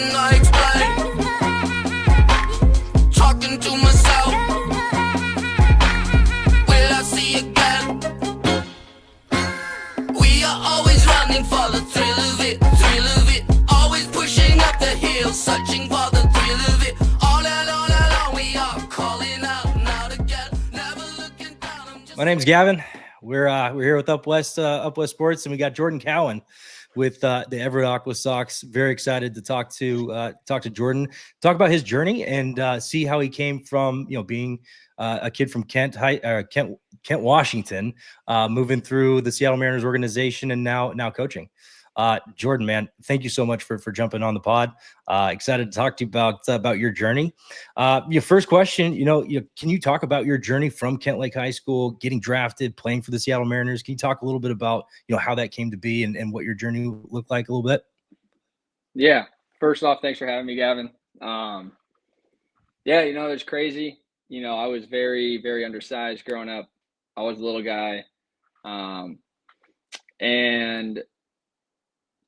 can I explain? Talking to myself. Will I see again? We are always running for the thrill of it, thrill of it. Always pushing up the hill, searching for the thrill of it. All along, we are calling out now again. Never looking down. I'm just My name's Gavin. We're here with Up West Sports, and we got Jordan Cowan with the Everett Aquasox. Very excited to talk to Jordan, talk about his journey, and see how he came from being a kid from Kent, Washington, moving through the Seattle Mariners organization, and now coaching. Jordan, man, thank you so much for jumping on the pod. Excited to talk to you about your journey. Your first question, can you talk about your journey from Kentlake High School, getting drafted, playing for the Seattle Mariners? Can you talk a little bit about how that came to be and what your journey looked like a little bit? Yeah. First off, thanks for having me, Gavin. It's crazy. I was very, very undersized growing up. I was a little guy. And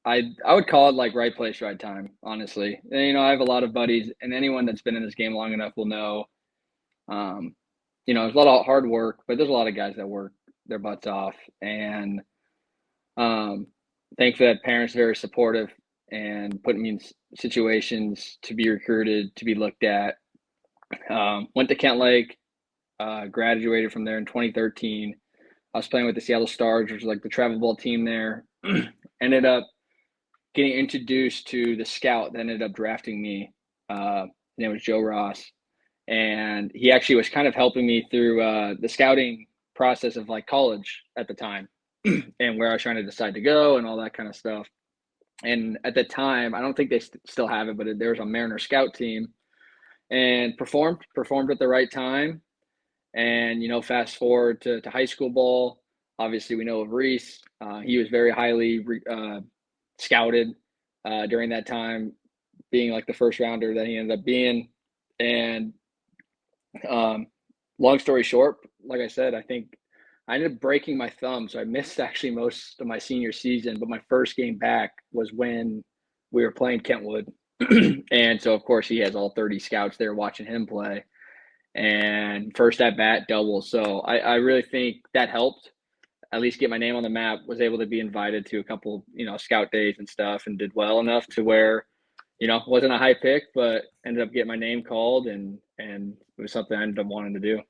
I would call it like right place, right time, honestly. And, I have a lot of buddies, and anyone that's been in this game long enough will know, there's a lot of hard work, but there's a lot of guys that work their butts off. And thankfully, that parents are very supportive and put me in situations to be recruited, to be looked at. Went to Kent Lake, graduated from there in 2013. I was playing with the Seattle Stars, which was like the travel ball team there. Ended up getting introduced to the scout that ended up drafting me. His name was Joe Ross. And he actually was kind of helping me through the scouting process of like college at the time and where I was trying to decide to go and all that kind of stuff. And at the time, I don't think they still have it, but there was a Mariner scout team and performed at the right time. And, fast forward to high school ball, obviously we know of Reese. He was very highly scouted during that time, being like the first rounder that he ended up being. And long story short, like I said, I think I ended up breaking my thumb. So I missed actually most of my senior season, but my first game back was when we were playing Kentwood. And so, of course, he has all 30 scouts there watching him play. And first at bat, double. So I really think that helped at least get my name on the map. Was able to be invited to a couple, scout days and stuff, and did well enough to where, wasn't a high pick, but ended up getting my name called, and it was something I ended up wanting to do.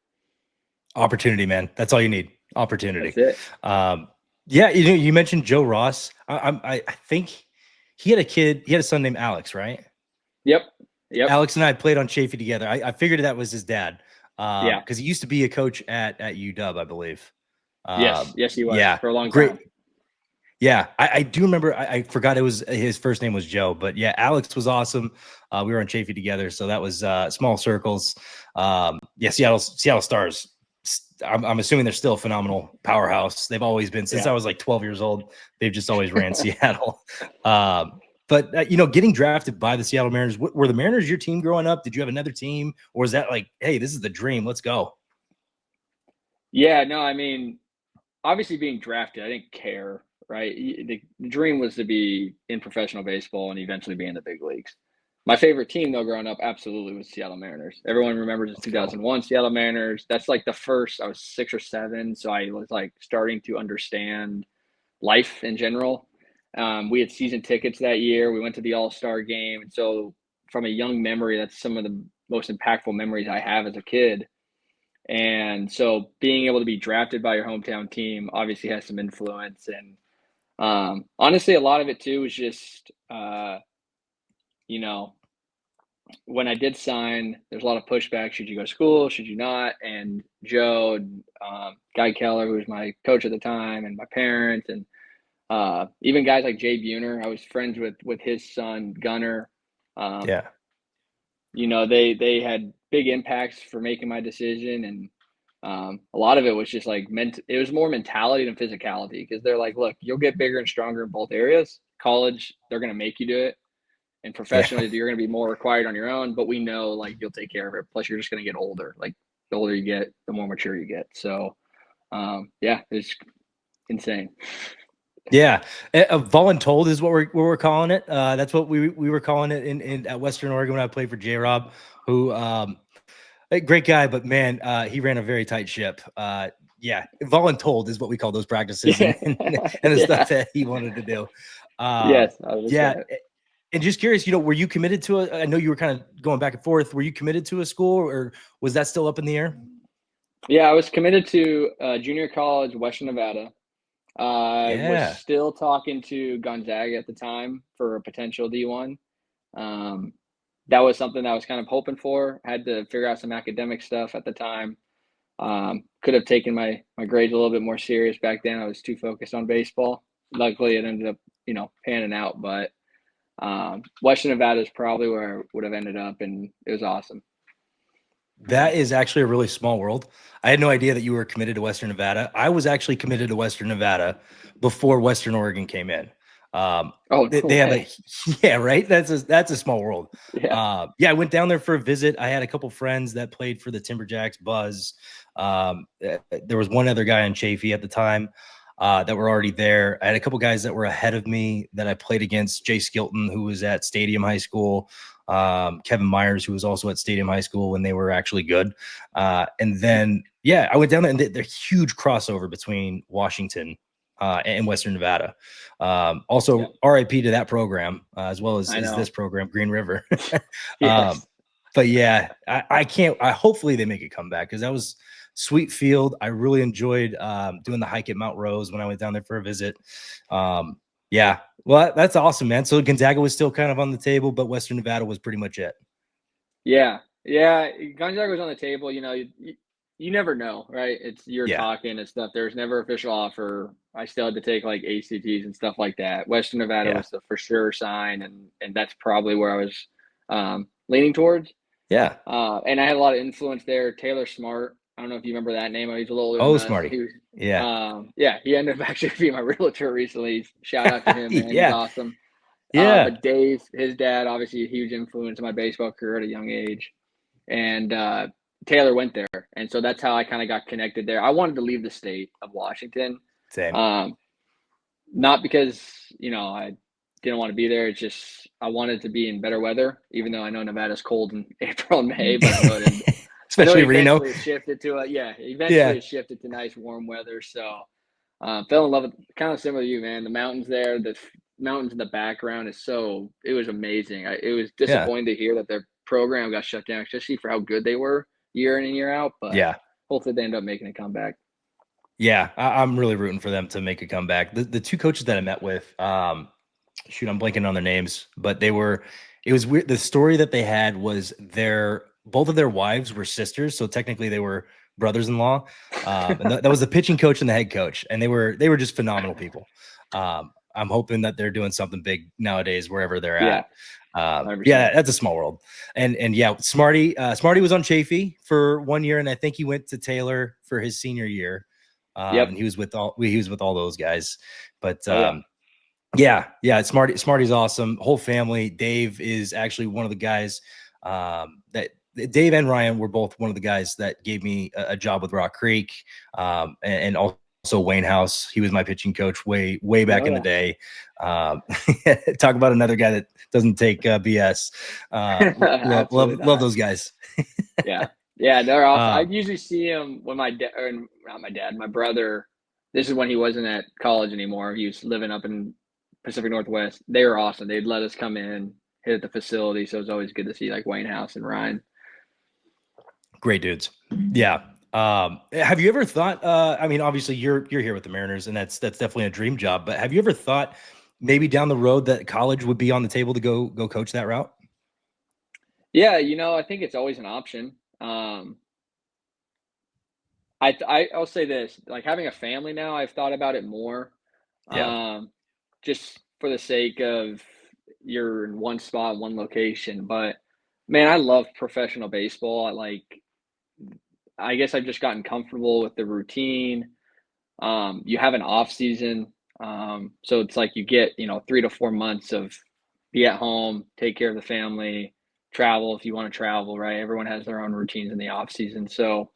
Opportunity, man. That's all you need. Opportunity. That's it. You mentioned Joe Ross. I think he had a son named Alex, right? Yep. Alex and I played on Chafee together. I figured that was his dad. Yeah. Because he used to be a coach at UW, I believe. Yes, he was. Yeah, for a long great. time. Yeah, I do remember. I forgot his first name was Joe, but yeah, Alex was awesome. We were on Chafee together, so that was small circles. Seattle Stars. I'm assuming they're still a phenomenal powerhouse. They've always been since I was like 12 years old. They've just always ran Seattle. But getting drafted by the Seattle Mariners, were the Mariners your team growing up? Did you have another team, or was that like, hey, this is the dream, let's go? Yeah, no, I mean, obviously being drafted, I didn't care, right? The dream was to be in professional baseball and eventually be in the big leagues. My favorite team, though, growing up, absolutely was Seattle Mariners. Everyone remembers the 2001 Seattle Mariners. That's like the first, I was 6 or 7, so I was like starting to understand life in general. We had season tickets that year. We went to the All-Star game. And so from a young memory, that's some of the most impactful memories I have as a kid. And so being able to be drafted by your hometown team obviously has some influence. And honestly, a lot of it too was just, when I did sign, there's a lot of pushback. Should you go to school? Should you not? And Joe, Guy Keller, who was my coach at the time, and my parents, and even guys like Jay Buhner, I was friends with his son, Gunner. They had big impacts for making my decision. And a lot of it was just like it was more mentality than physicality, because they're like, look, you'll get bigger and stronger in both areas. College, they're going to make you do it. And professionally, you're going to be more required on your own, but we know like you'll take care of it. Plus, you're just going to get older. Like the older you get, the more mature you get. So, it's insane. Yeah, voluntold is what we're calling it. That's what we were calling it in at Western Oregon when I played for J Rob, who a great guy, but man, he ran a very tight ship. Yeah, voluntold is what we call those practices Yeah. and the stuff Yeah. that he wanted to do. Yes, I was Yeah, saying. and just curious, were you committed to a? I know you were kind of going back and forth. Were you committed to a school, or was that still up in the air? Yeah, I was committed to junior college, Western Nevada. I was Yeah, still talking to Gonzaga at the time for a potential D1. Um, that was something I was kind of hoping for. Had to figure out some academic stuff at the time. Could have taken my grades a little bit more serious back then. I was too focused on baseball. Luckily, it ended up, panning out. But Western Nevada is probably where I would have ended up, and it was awesome. that is actually a really small world. I had no idea that you were committed to Western Nevada. I was actually committed to Western Nevada before Western Oregon came in. Oh, no They have way. yeah, right. That's a small world. Yeah. Yeah, I went down there for a visit. I had a couple friends that played for the Timberjacks, Buzz. There was one other guy on Chafee at the time that were already there. I had a couple guys that were ahead of me that I played against. Jay Skilton, who was at Stadium High School. Kevin Myers, who was also at Stadium High School when they were actually good. And then, yeah, I went down there, and they're huge crossover between Washington and Western Nevada. Yeah. Also, RIP to that program, as well I as this know. program, Green River. um, Yes. but yeah, I can't. Hopefully they make a comeback, because that was sweet field. I really enjoyed doing the hike at Mount Rose when I went down there for a visit. Yeah, well, that's awesome, man. So Gonzaga was still kind of on the table, but Western Nevada was pretty much it. Yeah. Yeah. Gonzaga was on the table. You never know, right? You're Yeah, talking and stuff. There's never official offer. I still had to take like ACTs and stuff like that. Western Nevada yeah, was the for sure sign, and that's probably where I was leaning towards. yeah. And I had a lot of influence there. Taylor Smart. I don't know if you remember that name. He's a little older than Oh, us. Smarty. He was, Yeah, yeah, he ended up actually being my realtor recently. Shout out to him, man. He's yeah, awesome. yeah, But Dave, his dad, obviously a huge influence in my baseball career at a young age. And Taylor went there. And so that's how I kind of got connected there. I wanted to leave the state of Washington. same. Um, Not because, I didn't want to be there. It's just I wanted to be in better weather, even though I know Nevada's cold in April and May, but I know Especially Reno. eventually it shifted to eventually Yeah, it shifted to nice warm weather. So fell in love with, kind of similar to you, man. The mountains there, the mountains in the background it was amazing. It was yeah, disappointing to hear that their program got shut down, especially for how good they were year in and year out. But yeah. hopefully they end up making a comeback. Yeah, I'm really rooting for them to make a comeback. The two coaches that I met with, shoot, I'm blanking on their names, but it was weird. The story that they had was both of their wives were sisters, so technically they were brothers-in-law. And that was the pitching coach and the head coach, and they were just phenomenal people. I'm hoping that they're doing something big nowadays wherever they're Yeah, at. 100%. Yeah, that's a small world. And yeah, Smarty was on Chafee for 1 year, and I think he went to Taylor for his senior year. Yep. And he was with all those guys. But Oh yeah. yeah, Smarty's awesome. Whole family. Dave is actually one of the guys that Dave and Ryan were both one of the guys that gave me a job with Rock Creek, and also Wayne House. He was my pitching coach way back Oh in the yeah. day. Talk about another guy that doesn't take BS. Absolutely Love not. those guys. Yeah. Yeah, they're awesome. I Uh, usually see him when my dad, or not my dad, my brother. This is when he wasn't at college anymore. He was living up in Pacific Northwest. They were awesome. They'd let us come in, hit at the facility, so it was always good to see like Wayne House and Ryan. Great dudes. Yeah. Have you ever thought, I mean, obviously you're here with the Mariners, and that's definitely a dream job, but have you ever thought maybe down the road that college would be on the table to go coach that route? Yeah, I think it's always an option. I'll say this, like having a family now, I've thought about it more. Yeah. Um, just for the sake of you're in one spot, one location. But man, I love professional baseball. I guess I've just gotten comfortable with the routine. You have an off season. So it's like you get, 3 to 4 months of be at home, take care of the family, travel if you want to travel, right? Everyone has their own routines in the off season. So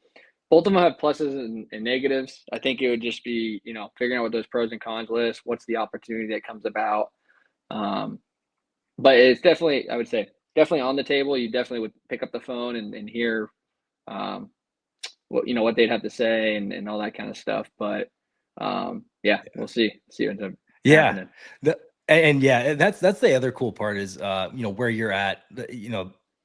both of them have pluses and negatives. I think it would just be, figuring out what those pros and cons list, what's the opportunity that comes about. But it's definitely, I would say, definitely on the table. You definitely would pick up the phone and hear what they'd have to say and all that kind of stuff. But yeah, we'll see what ends up happening. That's the other cool part is where you're at.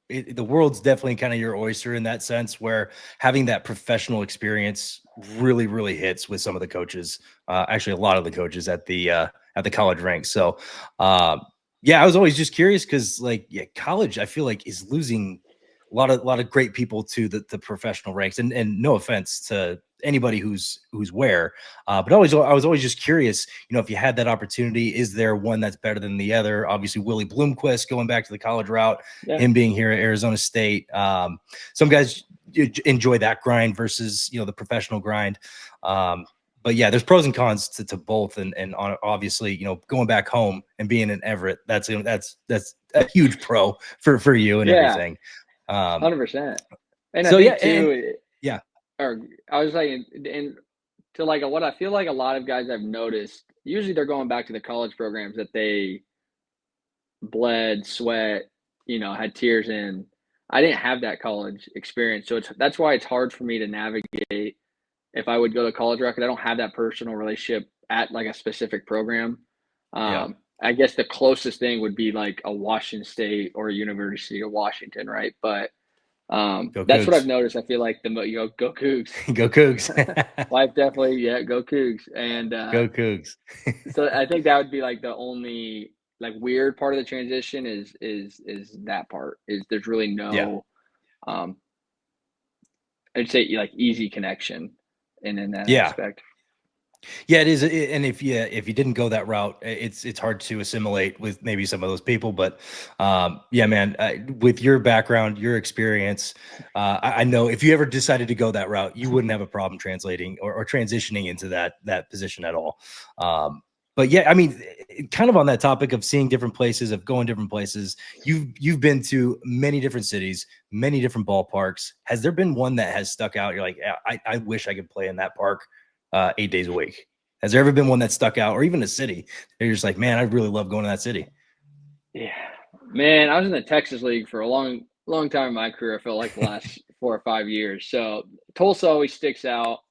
The world's definitely kind of your oyster in that sense, where having that professional experience really, really hits with some of the coaches. Actually, a lot of the coaches at the college ranks. So, I was always just curious because, college, I feel like is losing a lot of great people to the professional ranks. And no offense to anybody who's where, but I was always just curious, if you had that opportunity, is there one that's better than the other? Obviously, Willie Bloomquist going back to the college route, him being here at Arizona State. Some guys enjoy that grind versus the professional grind. But yeah, there's pros and cons to both, and obviously, going back home and being in Everett, that's a huge pro for you and everything. 100%. And so I think too, yeah. Or I was like, and to what I feel like a lot of guys I've noticed, usually they're going back to the college programs that they bled, sweat, had tears in. I didn't have that college experience, so that's why it's hard for me to navigate. If I would go to college record, I don't have that personal relationship at a specific program. I guess the closest thing would be like a Washington State or a University of Washington, right? But that's what I've noticed. I feel like go Cougs. Go Cougs. Life definitely, go Cougs. And go Cougs. So I think that would be the only weird part of the transition is that part is there's really no I'd say easy connection in that aspect. Yeah, it is. And if you didn't go that route, it's hard to assimilate with maybe some of those people. But man, with your background, your experience, I know if you ever decided to go that route, you wouldn't have a problem translating or transitioning into that position at all. But yeah, I mean, kind of on that topic of seeing different places, of going different places, you've been to many different cities, many different ballparks. Has there been one that has stuck out? You're like, I wish I could play in that park 8 days a week. Has there ever been one that stuck out, or even a city that you're just like, man, I really love going to that city? Yeah, man, I was in the Texas League for a long time in my career. I felt like the last 4 or 5 years. So Tulsa always sticks out.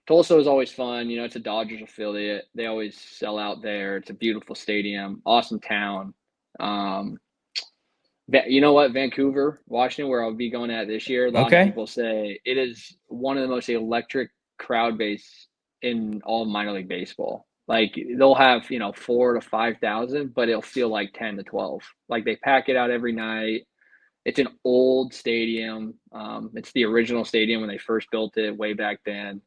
Tulsa is always fun. It's a Dodgers affiliate. They always sell out there. It's a beautiful stadium, awesome town. You know what? Vancouver, Washington, where I'll be going at this year. A lot of people say it is one of the most electric crowd base in all of minor league baseball. They'll have 4,000 to 5,000, but it'll feel like 10 to 12. They pack it out every night. It's an old stadium. It's the original stadium when they first built it way back then.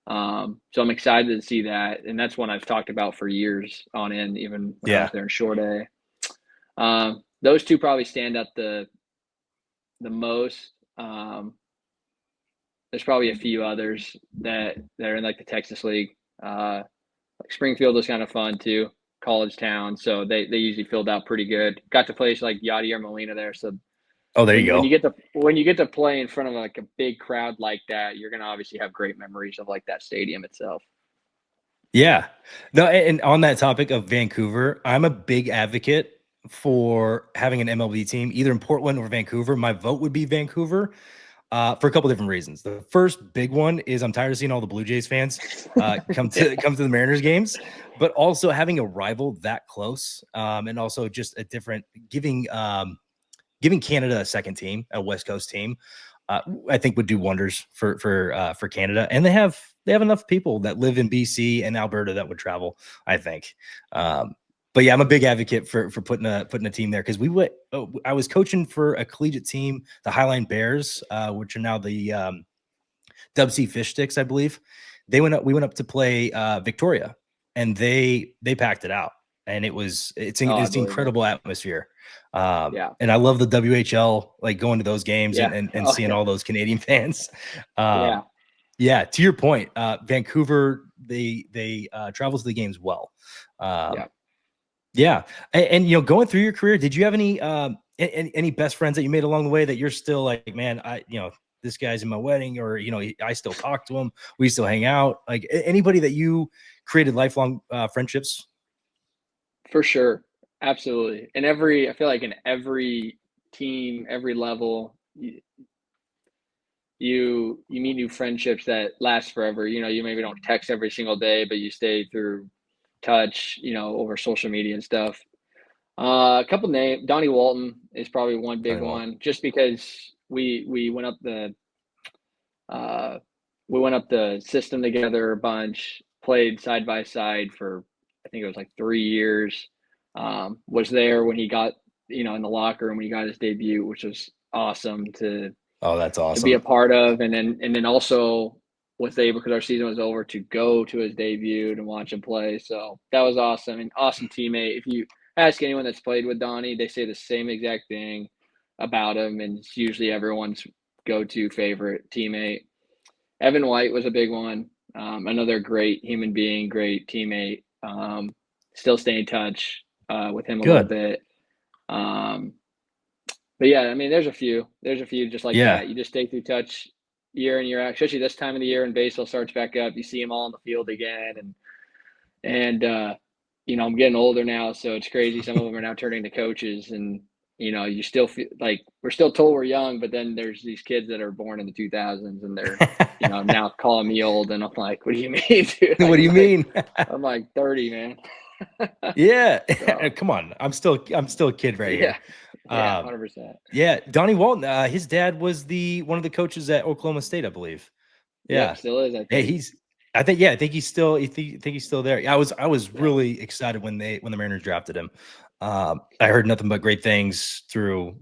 So I'm excited to see that, and that's one I've talked about for years on end, even when I was there in Short A. Those two probably stand out the most. There's probably a few others that are in the Texas League. Springfield was kind of fun too, college town, so they usually filled out pretty good. Got to play Yadier Molina there, so. Oh, there you go. When you get to play in front of a big crowd like that, you're gonna obviously have great memories of that stadium itself. Yeah, no, and on that topic of Vancouver, I'm a big advocate for having an MLB team either in Portland or Vancouver. My vote would be Vancouver for a couple different reasons. The first big one is I'm tired of seeing all the Blue Jays fans come to the Mariners games, but also having a rival that close, and also just a different giving Canada a second team, a West Coast team, I think would do wonders for Canada. And they have enough people that live in BC and Alberta that would travel, I think. But yeah, I'm a big advocate for putting a team there, because I was coaching for a collegiate team, the Highline Bears, which are now the Dub C Fish Sticks, I believe. We went up to play Victoria, and they packed it out, and it's incredible atmosphere. And I love the WHL, going to those games and seeing all those Canadian fans. To your point, Vancouver, they travel to the games well. And going through your career, did you have any best friends that you made along the way that you're still like, man, this guy's in my wedding, or, I still talk to him. We still hang out. Like anybody that you created lifelong friendships? For sure. Absolutely. I feel like in every team, every level, you meet new friendships that last forever. You maybe don't text every single day, but you stay through touch, over social media and stuff. A couple names. Donnie Walton is probably one big one, just because we went up the system together a bunch, played side by side for, I think it was like 3 years. Was there when he got, in the locker room when he got his debut, which was awesome to That's awesome. be a part of, and then also was able, because our season was over, to go to his debut and watch him play. So that was awesome. An awesome teammate. If you ask anyone that's played with Donnie, they say the same exact thing about him, and it's usually everyone's go-to favorite teammate. Evan White was a big one. Another great human being, great teammate. Still stay in touch with him a little bit. But yeah, I mean, there's a few just like that. You just stay through touch year in, year out, especially this time of the year when baseball starts back up. You see them all on the field again. And I'm getting older now, so it's crazy. Some of them are now turning to coaches, and, you still feel like we're still told we're young, but then there's these kids that are born in the 2000s, and they're, now calling me old, and I'm like, what do you mean, dude? What do you mean? I'm like 30, man. Yeah. So, come on. I'm still a kid right here. Yeah, 100%. Yeah, Donnie Walton, his dad was one of the coaches at Oklahoma State, I believe. Yeah, still is. I think. Hey, I think he's still. I think he's still there. I was really excited when the Mariners drafted him. I heard nothing but great things through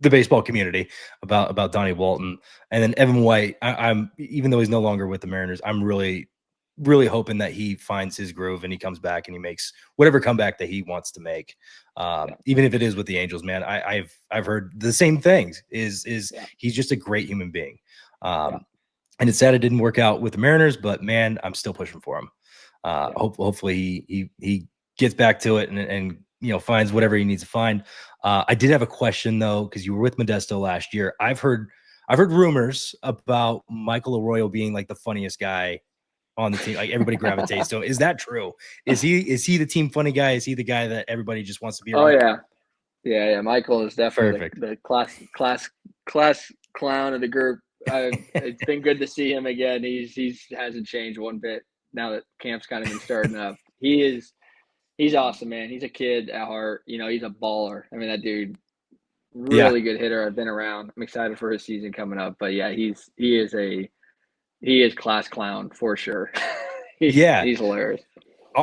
the baseball community about Donnie Walton, and then Evan White. I'm even though he's no longer with the Mariners, I'm really hoping that he finds his groove and he comes back and he makes whatever comeback that he wants to make. Even if it is with the Angels, man, I've heard the same things is he's just a great human being. And it's sad it didn't work out with the Mariners, but man, I'm still pushing for him. Hopefully he gets back to it and finds whatever he needs to find. I did have a question though, because you were with Modesto last year. I've heard rumors about Michael Arroyo being like the funniest guy on the team. Like everybody gravitates to him. Is that true? Is he the team funny guy? Is he the guy that everybody just wants to be around? Oh yeah. Michael is definitely the class clown of the group. It's been good to see him again. He's hasn't changed one bit now that camp's kind of been starting up. He's awesome, man. He's a kid at heart. He's a baller. I mean, that dude, really good hitter. I've been around. I'm excited for his season coming up. But yeah, he is class clown for sure. He's hilarious.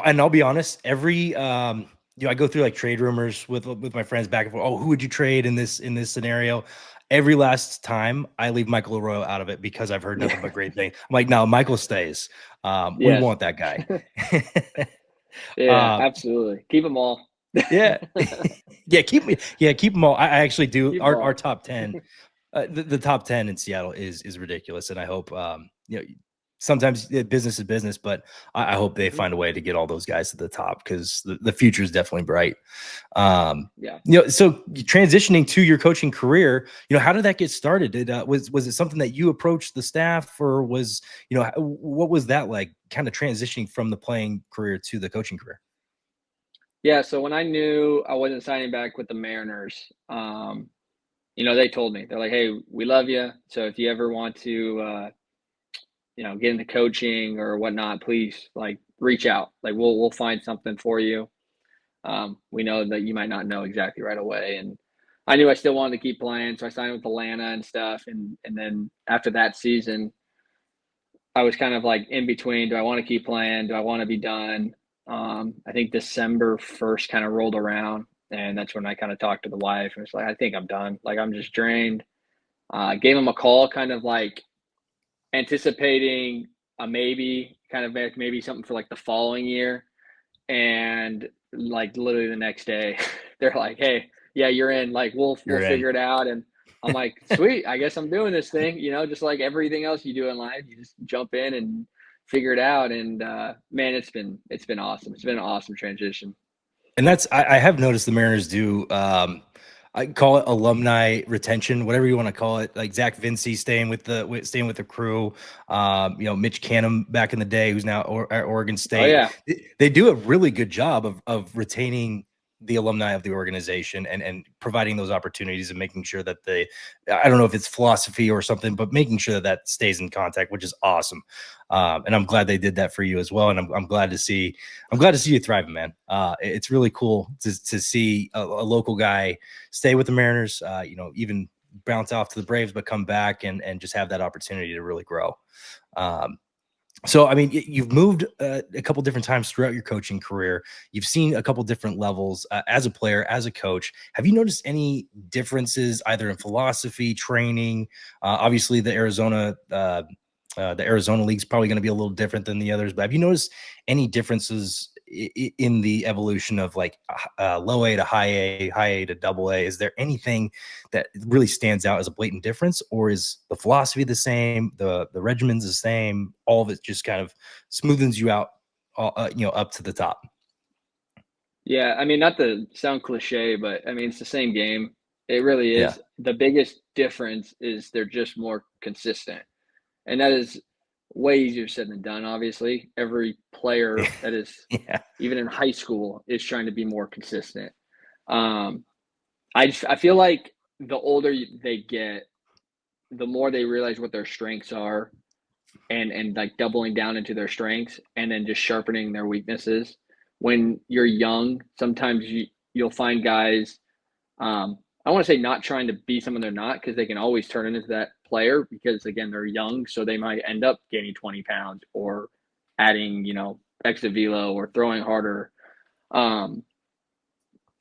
And I'll be honest, every I go through like trade rumors with my friends back and forth. Oh, who would you trade in this scenario? Every last time I leave Michael Arroyo out of it because I've heard nothing but great things. I'm like, no, Michael stays. We want that guy. Absolutely. Keep them all. Keep them all. I actually do. Our top 10, the top 10 in Seattle is ridiculous, and I hope sometimes business is business, but I hope they find a way to get all those guys to the top, because the future is definitely bright. So transitioning to your coaching career, how did that get started? Was it something that you approached the staff, or was, what was that like, kind of transitioning from the playing career to the coaching career? Yeah. So when I knew I wasn't signing back with the Mariners, they told me, they're like, hey, we love you. So if you ever want to, get into coaching or whatnot, please reach out. We'll find something for you. We know that you might not know exactly right away. And I knew I still wanted to keep playing. So I signed with Atlanta and stuff. And then after that season, I was kind of like in between. Do I want to keep playing? Do I want to be done? I think December 1st kind of rolled around, and that's when I kind of talked to the wife and was like, I think I'm done. I'm just drained. Gave him a call, kind of anticipating a maybe something for the following year. And literally the next day they're like, hey, yeah, you're in. We'll figure it out. And I'm like, sweet, I guess I'm doing this thing, just like everything else you do in life, you just jump in and figure it out. And man, it's been awesome. It's been an awesome transition. And I have noticed the Mariners do I call it alumni retention, whatever you want to call it. Like Zach Vinci staying with the crew. Mitch Canham back in the day, who's now at Oregon State. Oh yeah, They do a really good job of retaining the alumni of the organization and providing those opportunities and making sure that I don't know if it's philosophy or something, but making sure that stays in contact, which is awesome. And I'm glad they did that for you as well. And I'm glad to see you thriving, man. It's really cool to see a local guy stay with the Mariners, even bounce off to the Braves, but come back and just have that opportunity to really grow. So, I mean, you've moved a couple different times throughout your coaching career. You've seen a couple different levels as a player, as a coach. Have you noticed any differences either in philosophy, training? Obviously, the Arizona League is probably going to be a little different than the others. But have you noticed any differences in the evolution of like low A to high A to double A? Is there anything that really stands out as a blatant difference, or is the philosophy the same, the regimen's the same, all of it just kind of smoothens you out, up to the top? yeah. I mean, not to sound cliche, but I mean it's the same game. It really Yeah. is. The biggest difference is they're just more consistent, and that is way easier said than done. Obviously, every player that is Yeah. even in high school is trying to be more consistent. Um, I feel like the older they get, the more they realize what their strengths are, and like doubling down into their strengths, and then just sharpening their weaknesses. When you're young, sometimes you'll find guys. I want to say not trying to be someone they're not, because they can always turn into that player because again they're young, so they might end up gaining 20 pounds or adding extra velo or throwing harder. Um,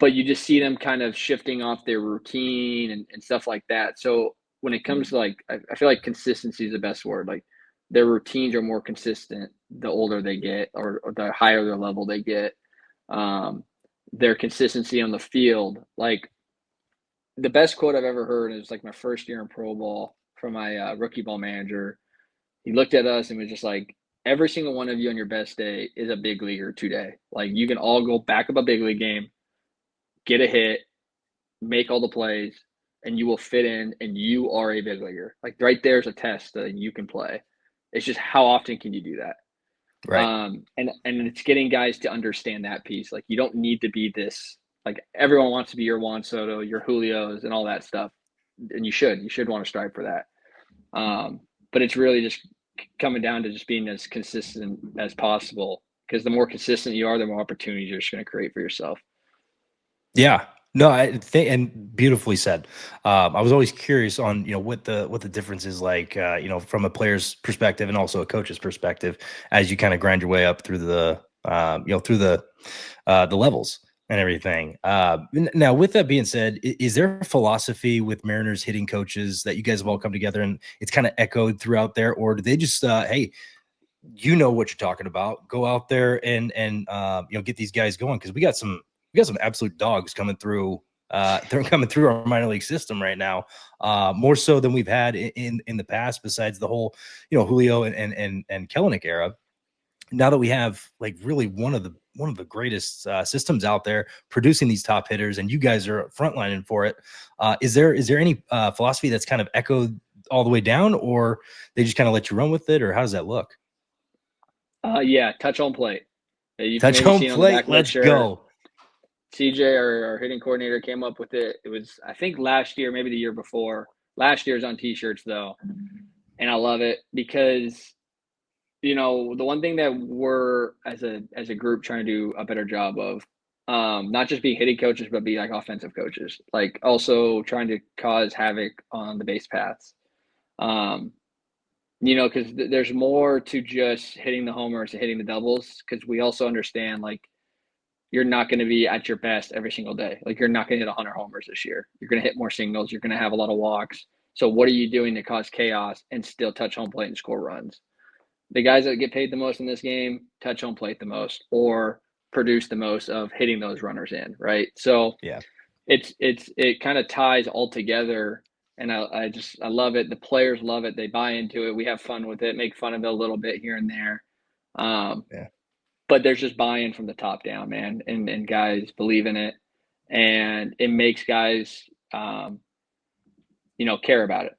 but you just see them kind of shifting off their routine and stuff like that. So when it comes to like, I feel like consistency is the best word. Like their routines are more consistent the older they get, or the higher their level they get. Um, their consistency on the field, like the best quote I've ever heard is like my first year in pro ball from my rookie ball manager. He looked at us and was just like, every single one of you on your best day is a big leaguer today. Like you can all go back up a big league game, get a hit, make all the plays, and you will fit in and you are a big leaguer. Like right there's a test that you can play. It's just how often can you do that? Right. And it's getting guys to understand that piece. Like you don't need to be this, like everyone wants to be your Juan Soto, your Julios and all that stuff. And you should want to strive for that. But it's really just coming down to just being as consistent as possible, because the more consistent you are, the more opportunities you're just going to create for yourself. Yeah. No, I think, and beautifully said. I was always curious on, what the difference is like, from a player's perspective and also a coach's perspective as you kind of grind your way up through the levels and everything. Now, with that being said, is there a philosophy with Mariners hitting coaches that you guys have all come together and it's kind of echoed throughout there, or do they just, hey, you know what you're talking about, go out there and get these guys going? Because we got some absolute dogs coming through. They're coming through our minor league system right now, more so than we've had in the past. Besides the whole, Julio and Kelenic era. Now that we have like really one of the greatest systems out there producing these top hitters, and you guys are frontlining for it. Is there any philosophy that's kind of echoed all the way down, or they just kind of let you run with it, or how does that look? Yeah, touch home plate. You've Touch maybe home seen on the back plate. of the Let's shirt. go. CJ, our hitting coordinator, came up with it. It was, I think, last year, maybe the year before. Last year's on T-shirts though, and I love it because the one thing that we're as a group trying to do a better job of, not just being hitting coaches, but be like offensive coaches, like also trying to cause havoc on the base paths. Um, because there's more to just hitting the homers and hitting the doubles, because we also understand like you're not going to be at your best every single day. Like you're not going to hit 100 homers this year. You're going to hit more singles. You're going to have a lot of walks. So what are you doing to cause chaos and still touch home plate and score runs? The guys that get paid the most in this game touch home plate the most, or produce the most of hitting those runners in, right? So Yeah. it kind of ties all together, and I love it. The players love it. They buy into it. We have fun with it, make fun of it a little bit here and there. Yeah. But there's just buy-in from the top down, man, and guys believe in it, and it makes guys care about it.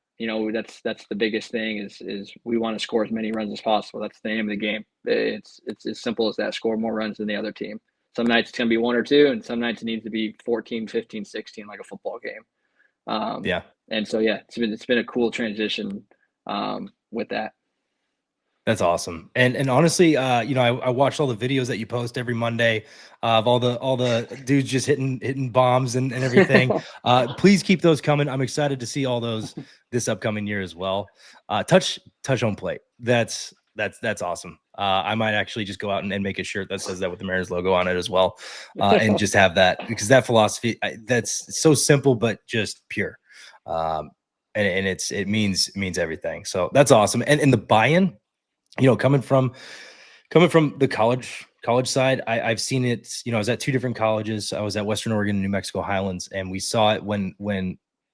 That's the biggest thing is we want to score as many runs as possible. That's the aim of the game. It's as simple as that. Score more runs than the other team. Some nights it's going to be 1 or 2, and some nights it needs to be 14, 15, 16, like a football game. Yeah. And so, yeah, it's been a cool transition with that. That's awesome. And honestly, I watched all the videos that you post every Monday of all the dudes just hitting bombs and everything. Please keep those coming. I'm excited to see all those this upcoming year as well. Touch home plate. That's awesome. I might actually just go out and make a shirt that says that with the Mariners logo on it as well, and just have that, because that philosophy, that's so simple but just pure, and it means everything. So that's awesome. And the buy-in, coming from the college side, I've seen it. I was at 2 different colleges. I was at Western Oregon and New Mexico Highlands, and we saw it when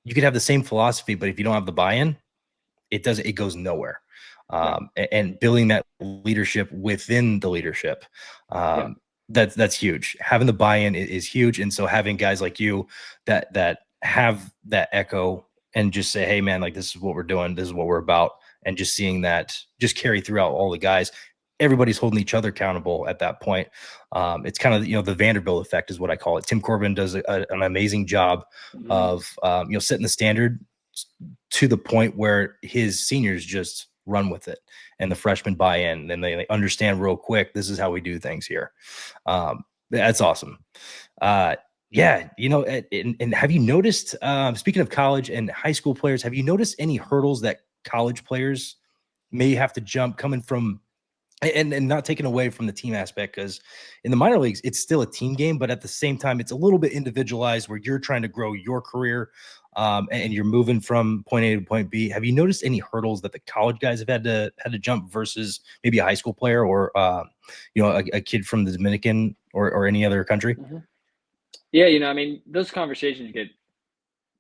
you could have the same philosophy, but if you don't have the buy-in, it goes nowhere. And building that leadership within the leadership, that's huge. Having the buy-in is huge. And so having guys like you that have that echo and just say, hey man, like, this is what we're doing, this is what we're about. And just seeing that just carry throughout all the guys, everybody's holding each other accountable at that point. It's kind of, the Vanderbilt effect is what I call it. Tim Corbin does an amazing job of, setting the standard to the point where his seniors just run with it and the freshmen buy in, and they understand real quick, this is how we do things here. That's awesome. And have you noticed, speaking of college and high school players, have you noticed any hurdles that college players may have to jump coming from, and not taken away from the team aspect, because in the minor leagues, it's still a team game, but at the same time, it's a little bit individualized where you're trying to grow your career, and you're moving from point A to point B. Have you noticed any hurdles that the college guys have had to jump versus maybe a high school player or, a kid from the Dominican or any other country? Mm-hmm. Yeah, those conversations get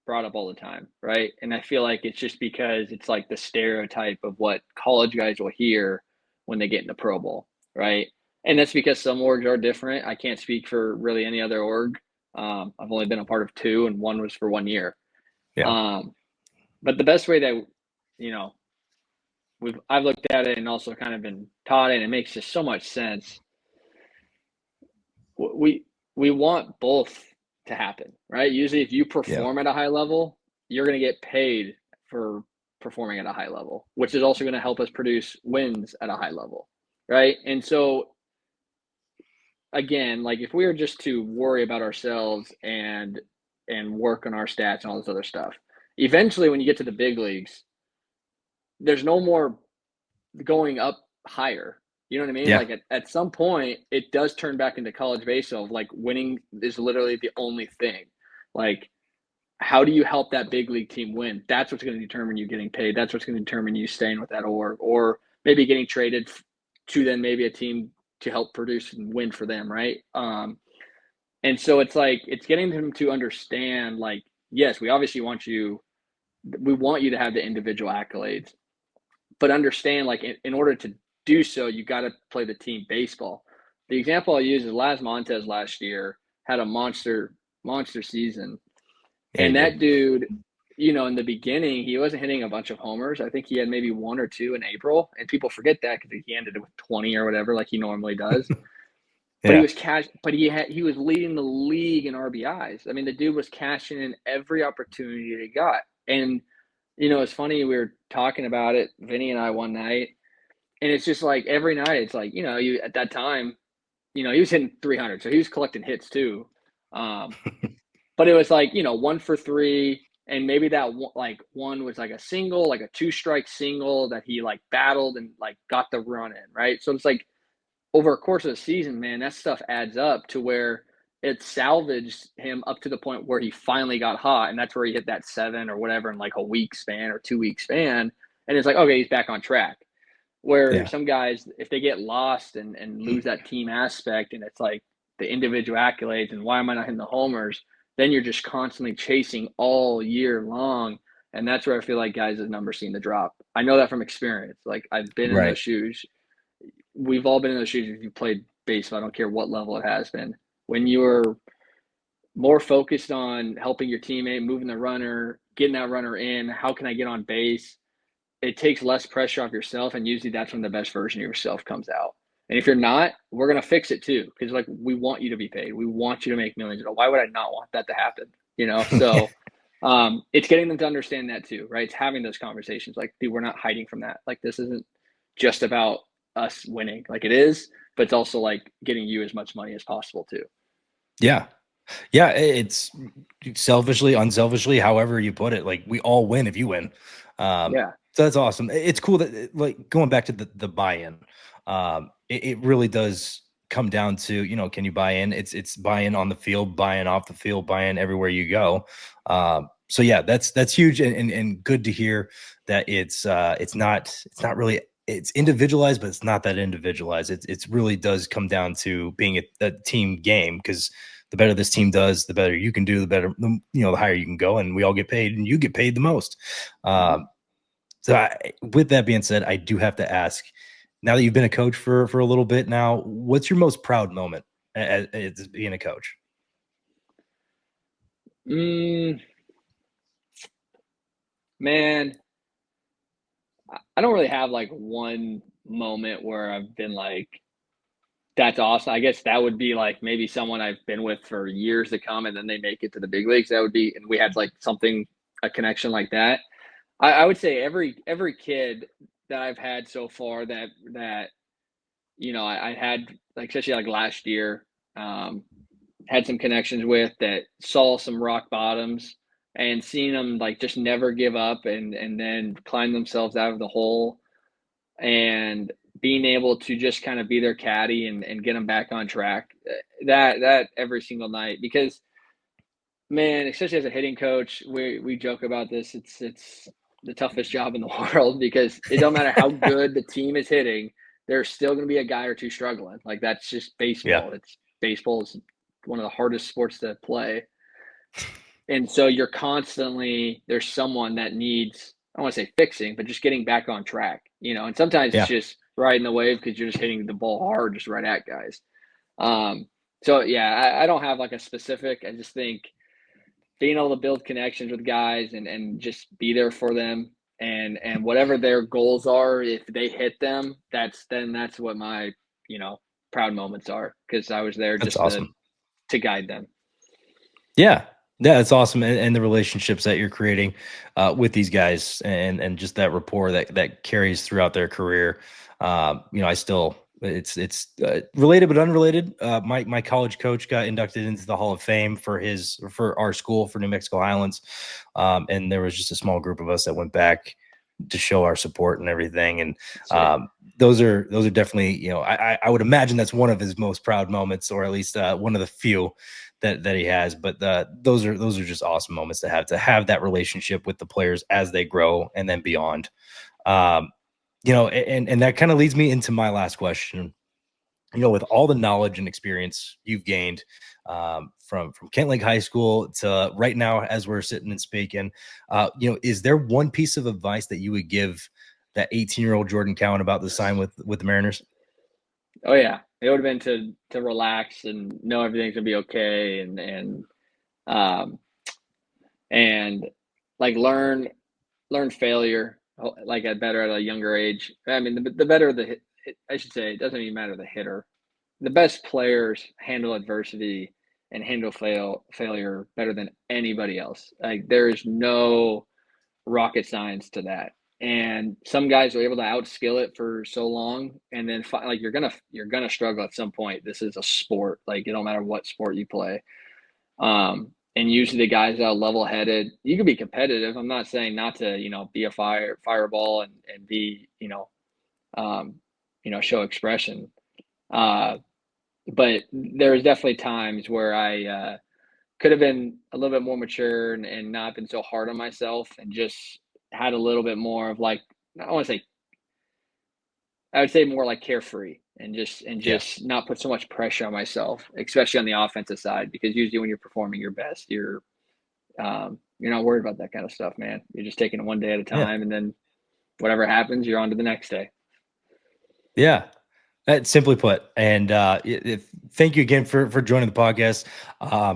brought up all the time, right? And I feel like it's just because it's like the stereotype of what college guys will hear when they get into Pro Bowl, right? And that's because some orgs are different. I can't speak for really any other org. I've only been a part of 2, and one was for 1 year. Yeah. But the best way that, I've looked at it and also kind of been taught it, and it makes just so much sense. We want both to happen, right? Usually if you perform at a high level, you're going to get paid for performing at a high level, which is also going to help us produce wins at a high level, right? And so again, like, if we were just to worry about ourselves and work on our stats and all this other stuff, eventually when you get to the big leagues, there's no more going up higher. You know what I mean? Yeah. Like at some point, it does turn back into college baseball. Like, winning is literally the only thing. Like, how do you help that big league team win? That's what's going to determine you getting paid. That's what's going to determine you staying with that org, or maybe getting traded to then maybe a team to help produce and win for them, right? And so it's like, it's getting them to understand, like, yes, we obviously want you to have the individual accolades, but understand, like, in order to do so, you got to play the team baseball. The example I'll use is Las Montes last year had a monster season. And that dude, in the beginning, he wasn't hitting a bunch of homers. I think he had maybe 1 or 2 in April, and people forget that because he ended it with 20 or whatever, like he normally does. But he was he was leading the league in RBIs. I mean, the dude was cashing in every opportunity that he got. And, it's funny, we were talking about it, Vinny and I, one night, and it's just like every night, it's like, you at that time, he was hitting 300, so he was collecting hits too. But it was like, 1 for 3, and maybe that one was like a single, like a 2-strike single that he like battled and like got the run in, right? So it's like, over a course of the season, man, that stuff adds up to where it salvaged him up to the point where he finally got hot, and that's where he hit that 7 or whatever in like a week span or 2-week span, and it's like, okay, he's back on track. Where some guys, if they get lost and lose that team aspect, and it's like the individual accolades and why am I not hitting the homers, then you're just constantly chasing all year long, and that's where I feel like guys' numbers seem to drop. I know that from experience. Like, I've been in those shoes. We've all been in those shoes if you played baseball. I don't care what level it has been. When you're more focused on helping your teammate, moving the runner, getting that runner in. How can I get on base? It takes less pressure off yourself, and usually that's when the best version of yourself comes out. And if you're not, we're going to fix it too, because like we want you to be paid. We want you to make millions. Why would I not want that to happen? So it's getting them to understand that too, right? It's having those conversations like, dude, we're not hiding from that. Like, this isn't just about us winning. Like, it is, but it's also like getting you as much money as possible too. Yeah. Yeah. It's selfishly, unselfishly, however you put it, like we all win if you win. Yeah. So that's awesome. It's cool that, like, going back to the buy-in, it really does come down to, can you buy in? It's buy-in on the field, buy-in off the field, buy-in everywhere you go. So yeah, that's huge and good to hear that it's not really, it's individualized, but it's not that individualized. It's really does come down to being a team game, because the better this team does, the better you can do, the better, the higher you can go, and we all get paid, and you get paid the most. With that being said, I do have to ask, now that you've been a coach for a little bit now, what's your most proud moment as being a coach? Man, I don't really have like one moment where I've been like, that's awesome. I guess that would be like maybe someone I've been with for years to come, and then they make it to the big leagues. That would be, and we had like a connection like that. I would say every kid that I've had so far that I had, like, especially like last year, had some connections with, that saw some rock bottoms, and seeing them like just never give up and then climb themselves out of the hole, and being able to just kind of be their caddy and get them back on track. That every single night, because man, especially as a hitting coach, we joke about this. It's the toughest job in the world, because it don't matter how good the team is hitting, there's still going to be a guy or two struggling. Like, that's just baseball. Yeah. Baseball is one of the hardest sports to play. And so you're constantly, there's someone that needs, I don't want to say fixing, but just getting back on track, and sometimes Yeah. it's just riding the wave because you're just hitting the ball hard, just right at guys. So yeah, I don't have like a specific, I just think being able to build connections with guys and just be there for them, and whatever their goals are, if they hit them, that's what my, proud moments are, because I was there That's just awesome. to guide them. Yeah. Yeah, it's awesome. And the relationships that you're creating with these guys, and just that rapport that carries throughout their career. I still, it's related but unrelated. My college coach got inducted into the Hall of Fame for our school, for New Mexico Highlands. And there was just a small group of us that went back to show our support and everything. And those are definitely, I would imagine that's one of his most proud moments, or at least one of the few that he has. But those are just awesome moments to have that relationship with the players as they grow and then beyond. And that kind of leads me into my last question. With all the knowledge and experience you've gained from Kentlake High School to right now, as we're sitting and speaking, is there one piece of advice that you would give that 18-year-old Jordan Cowan about to sign with the Mariners? Oh yeah, it would have been to relax and know everything's gonna be okay, and like learn failure, like at a younger age. I mean, the better I should say, it doesn't even matter the hitter. The best players handle adversity and handle failure better than anybody else. Like, there is no rocket science to that. And some guys are able to outskill it for so long, and then like you're gonna struggle at some point. This is a sport. Like, it don't matter what sport you play. And usually the guys that are level headed, you can be competitive. I'm not saying not to, be a fireball and be, show expression. But there's definitely times where I could have been a little bit more mature and not been so hard on myself, and just had a little bit more of like, I would say more like carefree, and just not put so much pressure on myself, especially on the offensive side, because usually when you're performing your best, you're not worried about that kind of stuff, man. You're just taking it one day at a time, and then whatever happens, you're on to the next day. Yeah. Simply put. And thank you again for joining the podcast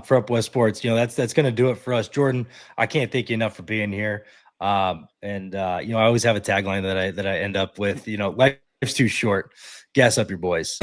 for Up West Sports. That's going to do it for us. Jordan, I can't thank you enough for being here. I always have a tagline that I end up with, life's too short. Gas up your boys.